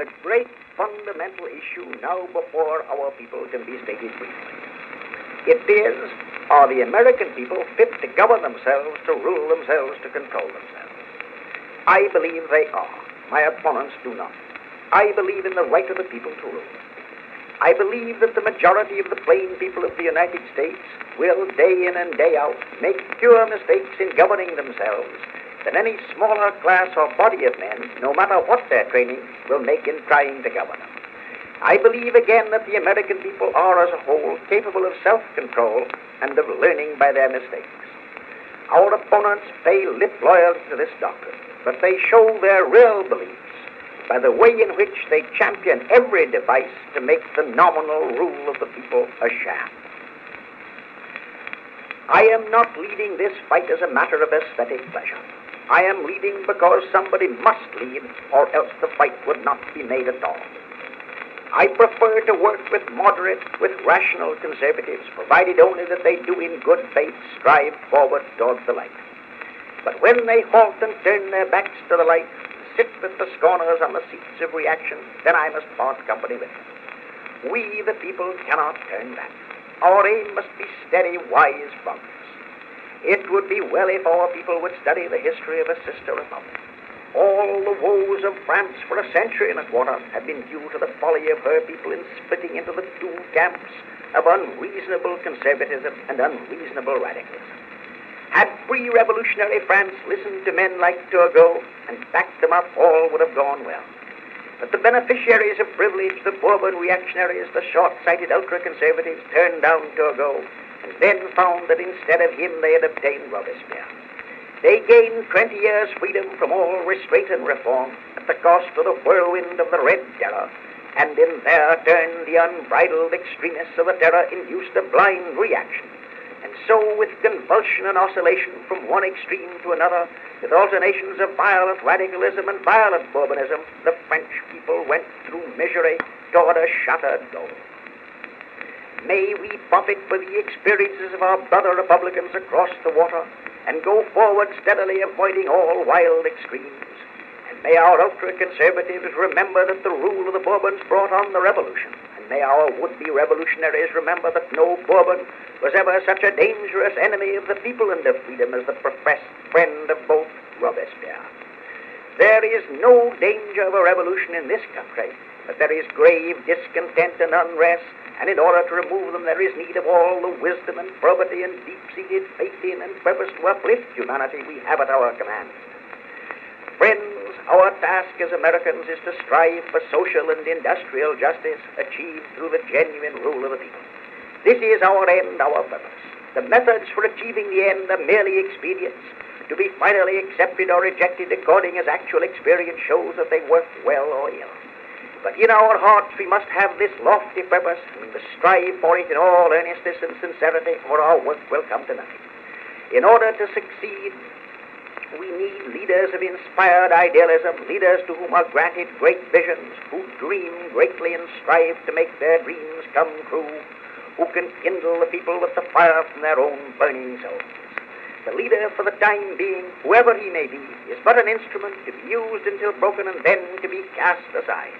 The great fundamental issue now before our people can be stated briefly. It is, are the American people fit to govern themselves, to rule themselves, to control themselves? I believe they are. My opponents do not. I believe in the right of the people to rule. I believe that the majority of the plain people of the United States will, day in and day out, make fewer mistakes in governing themselves than any smaller class or body of men, no matter what their training, will make in trying to govern them. I believe again that the American people are as a whole capable of self-control and of learning by their mistakes. Our opponents pay lip loyalty to this doctrine, but they show their real beliefs by the way in which they champion every device to make the nominal rule of the people a sham. I am not leading this fight as a matter of aesthetic pleasure. I am leading because somebody must lead, or else the fight would not be made at all. I prefer to work with moderate, with rational conservatives, provided only that they do in good faith strive forward towards the light. But when they halt and turn their backs to the light, sit with the scorners on the seats of reaction, then I must part company with them. We, the people, cannot turn back. Our aim must be steady, wise progress. It would be well if our people would study the history of a sister republic. All the woes of France for a century and a quarter have been due to the folly of her people in splitting into the two camps of unreasonable conservatism and unreasonable radicalism. Had pre-revolutionary France listened to men like Turgot and backed them up, all would have gone well. But the beneficiaries of privilege, the Bourbon reactionaries, the short-sighted ultra-conservatives, turned down Turgot and then found that instead of him they had obtained Robespierre. They gained 20 years' freedom from all restraint and reform at the cost of the whirlwind of the Red Terror, and in their turn the unbridled extremists of the terror induced a blind reaction. And so, with convulsion and oscillation from one extreme to another, with alternations of violent radicalism and violent Bourbonism, the French people went through misery toward a shattered goal. May we profit by the experiences of our brother republicans across the water and go forward steadily, avoiding all wild extremes. And may our ultra-conservatives remember that the rule of the Bourbons brought on the revolution. And may our would-be revolutionaries remember that no Bourbon was ever such a dangerous enemy of the people and of freedom as the professed friend of both Robespierre. There is no danger of a revolution in this country, but there is grave discontent and unrest, and in order to remove them there is need of all the wisdom and probity and deep-seated faith in and purpose to uplift humanity we have at our command. Friends, our task as Americans is to strive for social and industrial justice achieved through the genuine rule of the people. This is our end, our purpose. The methods for achieving the end are merely expedients, to be finally accepted or rejected according as actual experience shows that they work well or ill. But in our hearts we must have this lofty purpose and strive for it in all earnestness and sincerity, or our work will come to nothing. In order to succeed, we need leaders of inspired idealism, leaders to whom are granted great visions, who dream greatly and strive to make their dreams come true, who can kindle the people with the fire from their own burning souls. The leader, for the time being, whoever he may be, is but an instrument to be used until broken and then to be cast aside.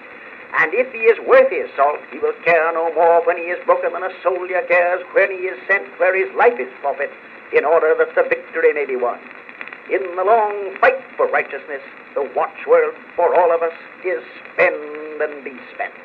And if he is worth his salt, he will care no more when he is broken than a soldier cares when he is sent where his life is forfeit, in order that the victory may be won. In the long fight for righteousness, the watchword for all of us is spend and be spent.